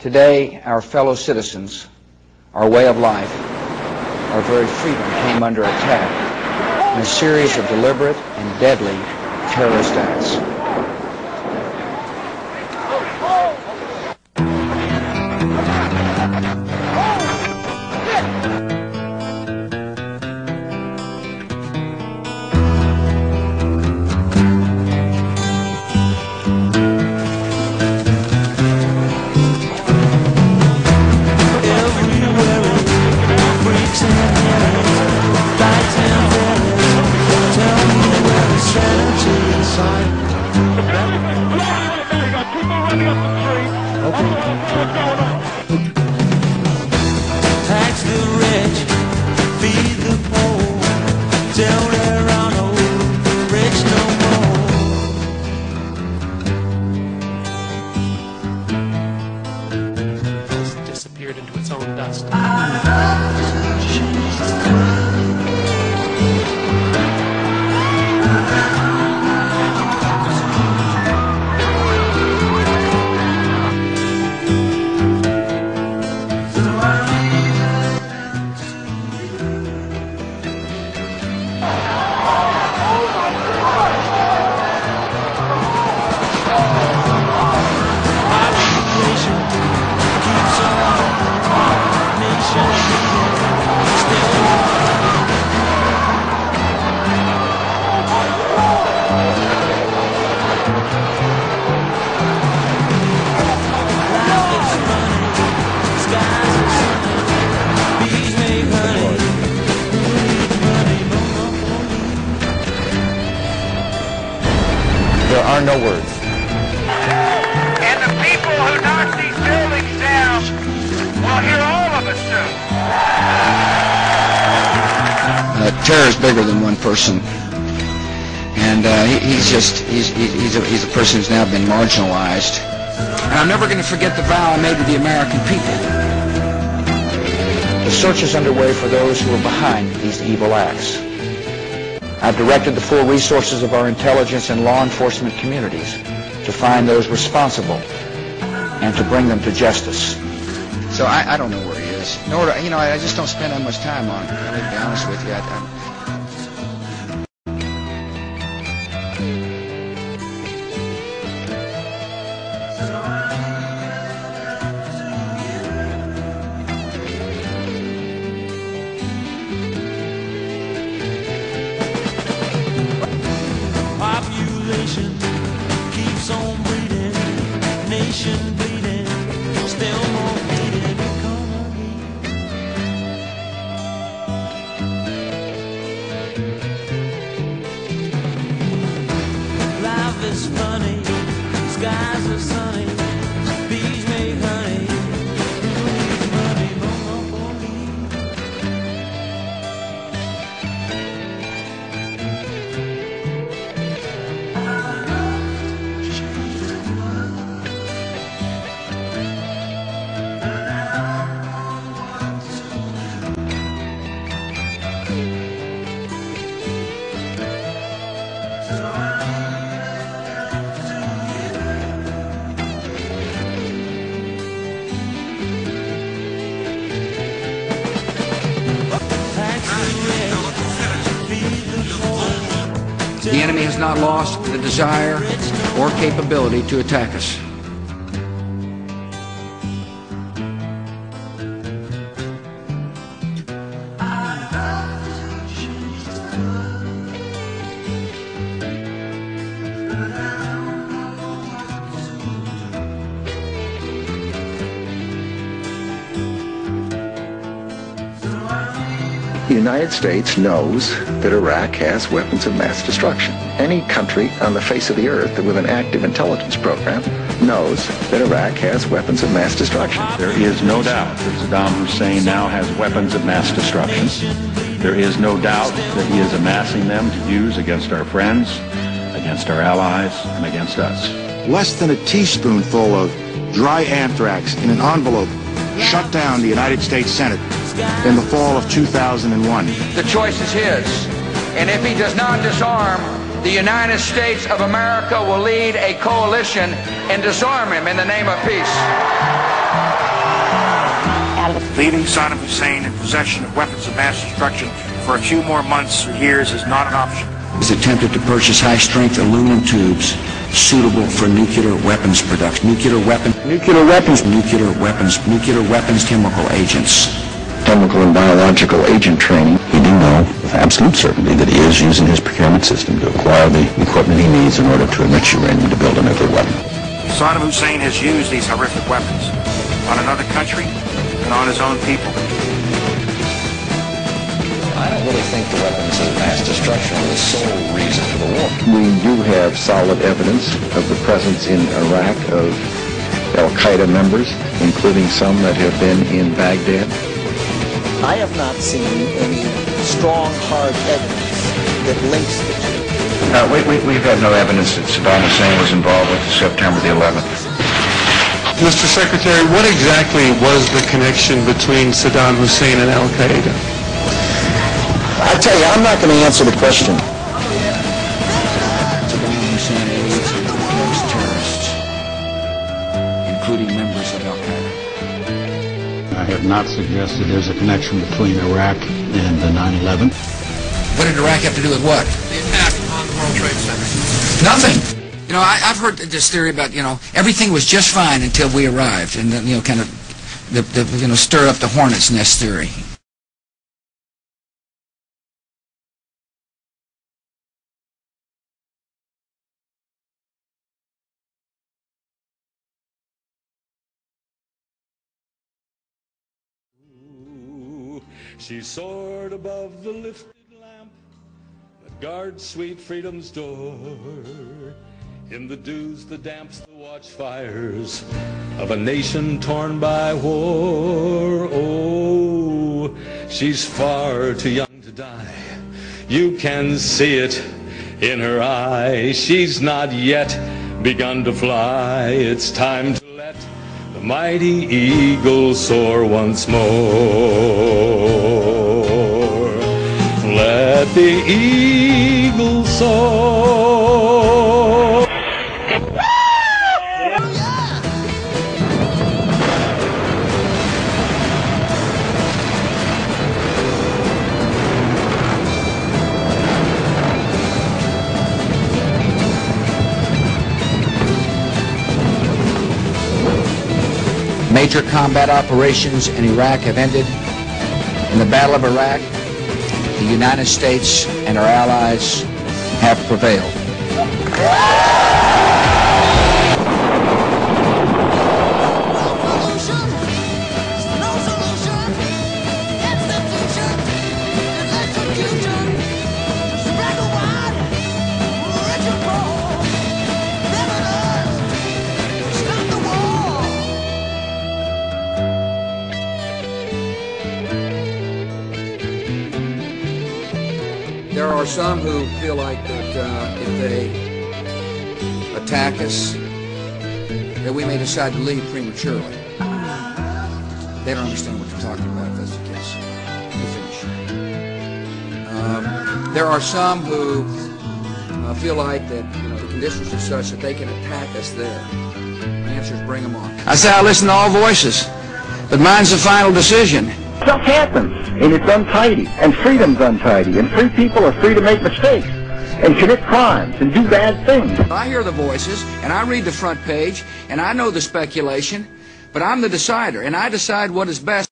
Today, our fellow citizens, our way of life, our very freedom came under attack in a series of deliberate and deadly terrorist acts. Tax the rich, feed the poor, tell there are no rich no more. It's disappeared into its own dust. There are no words. And the people who knock these buildings down will hear all of us soon. Terror is bigger than one person, and he's a person who's now been marginalized. And I'm never going to forget the vow I made to the American people. The search is underway for those who are behind these evil acts. I've directed the full resources of our intelligence and law enforcement communities to find those responsible and to bring them to justice. So I don't know where he is. Nor do, I just don't spend that much time on it. To be honest with you, Population keeps on breeding, nation bleeding, still more bleeding economy. Life is funny, skies are sunny, bees make honey, who needs money, monopoly? the enemy has not lost the desire or capability to attack us. The United States knows that Iraq has weapons of mass destruction. Any country on the face of the earth with an active intelligence program knows that Iraq has weapons of mass destruction. There is no doubt that Saddam Hussein now has weapons of mass destruction. There is no doubt that he is amassing them to use against our friends, against our allies, and against us. Less than a teaspoonful of dry anthrax in an envelope shut down the United States Senate in the fall of 2001. The choice is his, and if he does not disarm, the United States of America will lead a coalition and disarm him in the name of peace. Leaving Saddam Hussein in possession of weapons of mass destruction for a few more months or years is not an option. Has attempted to purchase high-strength aluminum tubes suitable for nuclear weapons production. Nuclear weapons, chemical agents. Chemical and biological agent training. We do know with absolute certainty that he is using his procurement system to acquire the equipment he needs in order to enrich uranium to build a nuclear weapon. Saddam Hussein has used these horrific weapons on another country and on his own people. I don't really think the weapons of mass destruction are the sole reason for the war. We do have solid evidence of the presence in Iraq of Al-Qaeda members, including some that have been in Baghdad. I have not seen any strong, hard evidence that links the two. We've had no evidence that Saddam Hussein was involved with September the 11th. Mr. Secretary, what exactly was the connection between Saddam Hussein and Al-Qaeda? I tell you, I'm not going to answer the question. Saddam Hussein aids and protects terrorists, including members of Al-Qaeda. I have not suggested there's a connection between Iraq and the 9/11. What did Iraq have to do with what? The attack on the World Trade Center. Nothing. You know, I've heard this theory about, everything was just fine until we arrived, and then, kind of, stir up the hornet's nest theory. She soared above the lifted lamp that guards sweet freedom's door. In the dews, the damps, the watchfires of a nation torn by war. Oh, she's far too young to die. You can see it in her eye. She's not yet begun to fly. It's time to let the mighty eagle soar once more. Let the eagle soar. Major combat operations in Iraq have ended. In the Battle of Iraq, the United States and our allies have prevailed. There are some who feel like that if they attack us, that we may decide to leave prematurely. They don't understand what you're talking about, if that's the case. Let me finish. There are some who feel like that the conditions are such that they can attack us there. The answer is bring them on. I say I listen to all voices, but mine's the final decision. Stuff happens, and it's untidy, and freedom's untidy, and free people are free to make mistakes, and commit crimes, and do bad things. I hear the voices, and I read the front page, and I know the speculation, but I'm the decider, and I decide what is best.